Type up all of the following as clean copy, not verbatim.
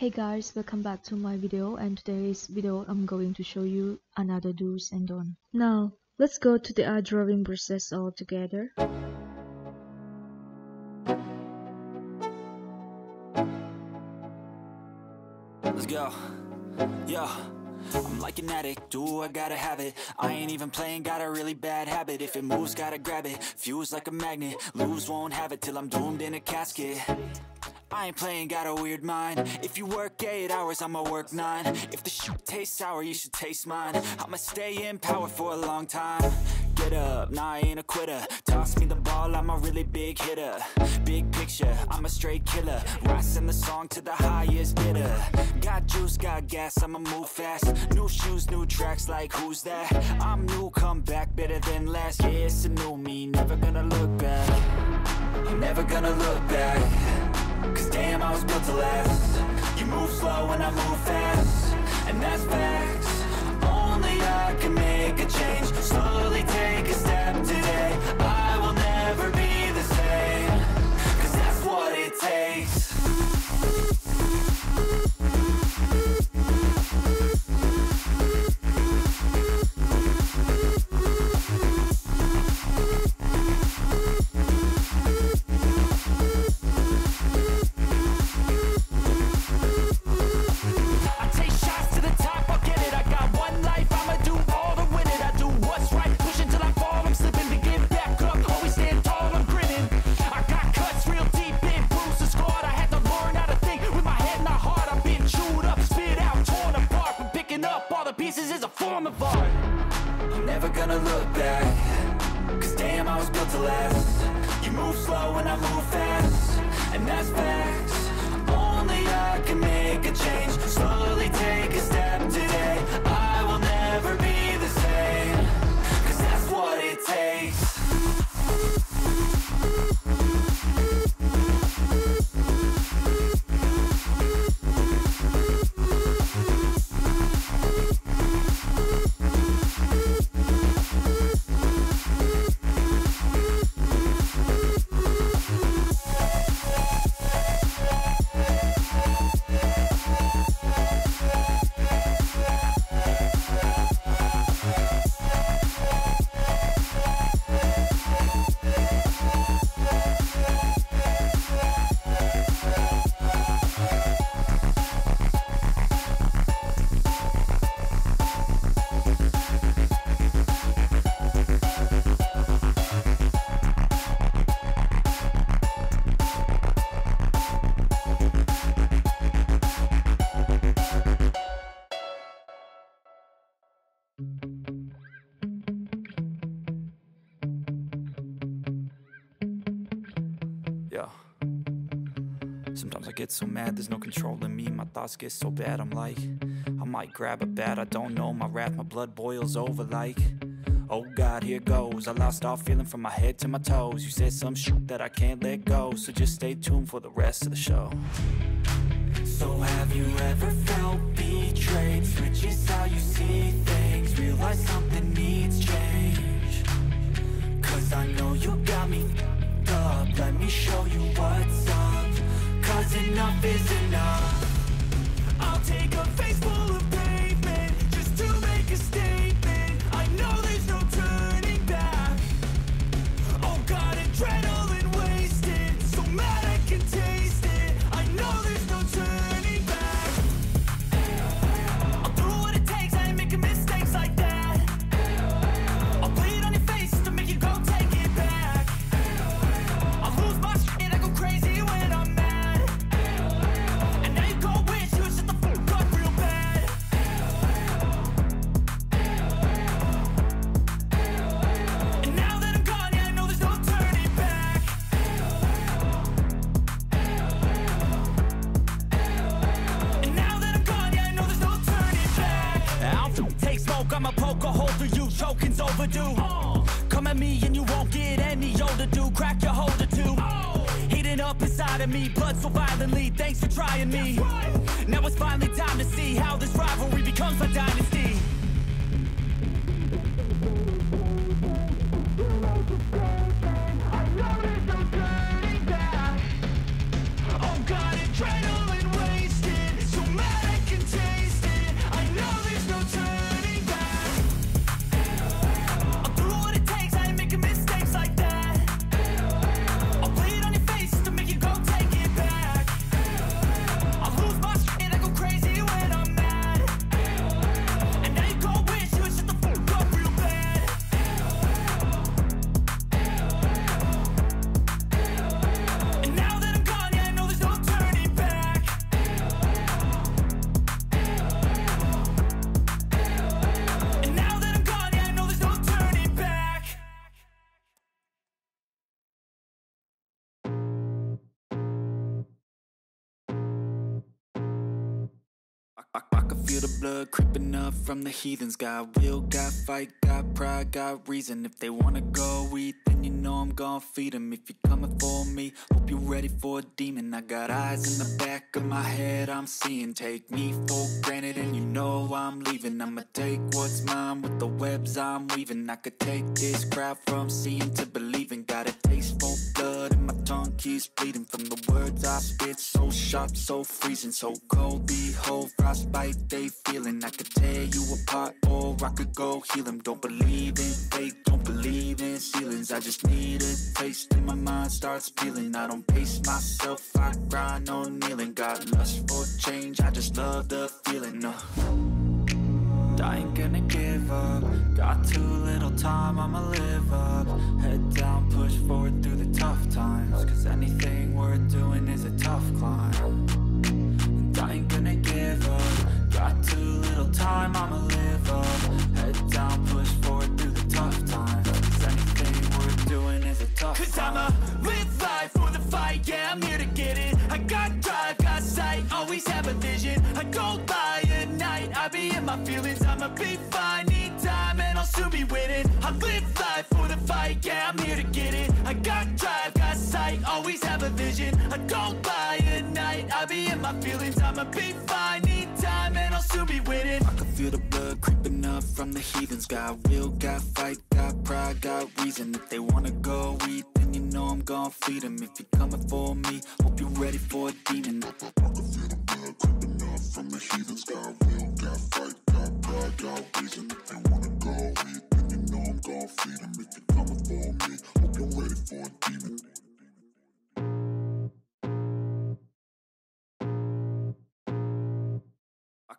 Hey guys, welcome back to my video, and today's video I'm going to show you another do's and don'ts. Now, let's go to the art drawing process all together. Let's go. Yo, I'm like an addict, do I gotta have it. I ain't even playing, got a really bad habit. If it moves, gotta grab it, fuse like a magnet. Lose, won't have it till I'm doomed in a casket. I ain't playing, got a weird mind. If you work 8 hours, I'ma work 9. If the shit tastes sour, you should taste mine. I'ma stay in power for a long time. Get up, nah, I ain't a quitter. Toss me the ball, I'm a really big hitter. Big picture, I'm a straight killer. Rising the song to the highest bidder. Got juice, got gas, I'ma move fast. New shoes, new tracks, like who's that? I'm new, come back, better than last. Yeah, it's a new me, never gonna look back. I'm never gonna look back. Cause damn, I was built to last. You move slow and I move fast, and that's facts. Only I can make a change. Slowly take a step today. I will never be the same. Cause that's what it takes. Yeah. Sometimes I get so mad, there's no controlling me. My thoughts get so bad, I'm like, I might grab a bat, I don't know. My wrath, my blood boils over like, oh God, here goes. I lost all feeling from my head to my toes. You said some shit that I can't let go, so just stay tuned for the rest of the show. So have you ever felt betrayed? Switches how you see things, realize something needs change. Cause I know you got me up, let me show you what's up. Cause enough is enough. I'll take a face full of pavement just to make a statement. I know there's no turning back. Oh God, adrenaline wasted, so mad I can taste it. I know there's no turning back. I'll do what it takes, I ain't making mistakes like that. I'll bleed on your face to make you go take it back. I'll lose my shit, I go crazy when I'm mad. And now you go wish you shut the fuck up real bad. And now that I'm gone, yeah, I know there's no turning back. And now that I'm gone, yeah, I know there's no turning back. I'll take smoke, I'ma poke a hole through you, choking's overdue. Come at me and you won't get any older, dude. Crack your holder too. Heating up inside of me, blood so violently. Thanks for trying me. Now it's finally time to see how this rivalry becomes my dynasty. I know there's no turning back. Oh God, adrenaline wasted, so feel the blood creeping up from the heathens. Got will, got fight, got pride, got reason. If they wanna go eat, then you know I'm gon' feed them. If you're coming for me, hope you're ready for a demon. I got eyes in the back of my head, I'm seeing. Take me for granted and you know I'm leaving. I'ma take what's mine with the webs I'm weaving. I could take this crowd from seeing to believing. Got a taste for blood and my tongue keeps bleeding from the words I spit. So sharp, so freezing, so cold. Behold, frostbite they feeling. I could tear you apart or I could go heal them. Don't believe in fate, don't believe in ceilings. I just need a taste and my mind starts peeling. I don't pace myself, I grind on kneeling. Got lust for change, I just love the feeling. I ain't gonna give up. Got too little time, I'ma live up. Head down, push forward through the tough times. Cause anything worth doing is a tough climb. And I ain't gonna give up. Got too little time, I'ma live up. Head down, push forward through the tough times. Cause anything worth doing is a tough climb. Cause I'ma live life for the fight, yeah, I'm here to get it. I got drive, got sight, always have a vision. I go by at night, I be in my feelings. I'ma be fine, need time, and I'll soon be winning. I live life for the fight, yeah, I'm here to get it. I got drive, got sight, always have a vision. I go by at night, I be in my feelings. I'ma be fine, need time, and I'll soon be winning. I can feel the blood creeping up from the heathens. Got will, got fight, got pride, got reason. If they wanna go eat, then you know I'm gon' feed them. If you're coming for me, hope you're ready for a demon. I can feel the blood creeping up from the heathens. Got will, got fight, got pride, got reason. If they wanna go eat, then you know I'm gon' feed them. If you're coming for me, hope you're ready for a demon.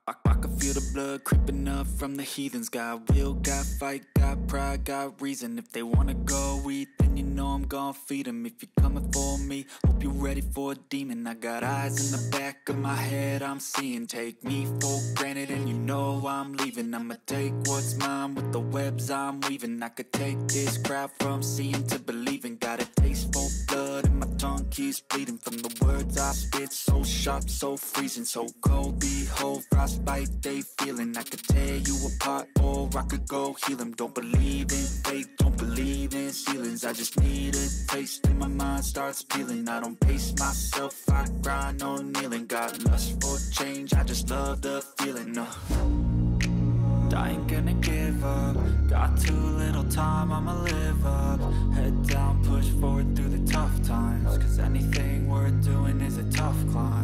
I can feel the blood creeping up from the heathens. Got will, got fight, got pride, got reason. If they wanna go eat, then you know I'm gon' feed them. If you're coming for me, hope you're ready for a demon. I got eyes in the back of my head, I'm seeing. Take me for granted and you know I'm leaving. I'ma take what's mine with the webs I'm weaving. I could take this crowd from seeing to believing. Got a taste for blood and my tongue keeps bleeding from the words I spit. So sharp, so freezing, so cold. Behold, frostbite they feeling. I could tear you apart or I could go heal them. Don't believe in fate, don't believe in ceilings. I just need a taste and my mind starts peeling. I don't pace myself, I grind on kneeling. Got lust for change, I just love the feeling. I ain't gonna give up. Got too little time, I'ma live up. Head down, push forward through the tough times. Cause anything worth doing is a tough climb.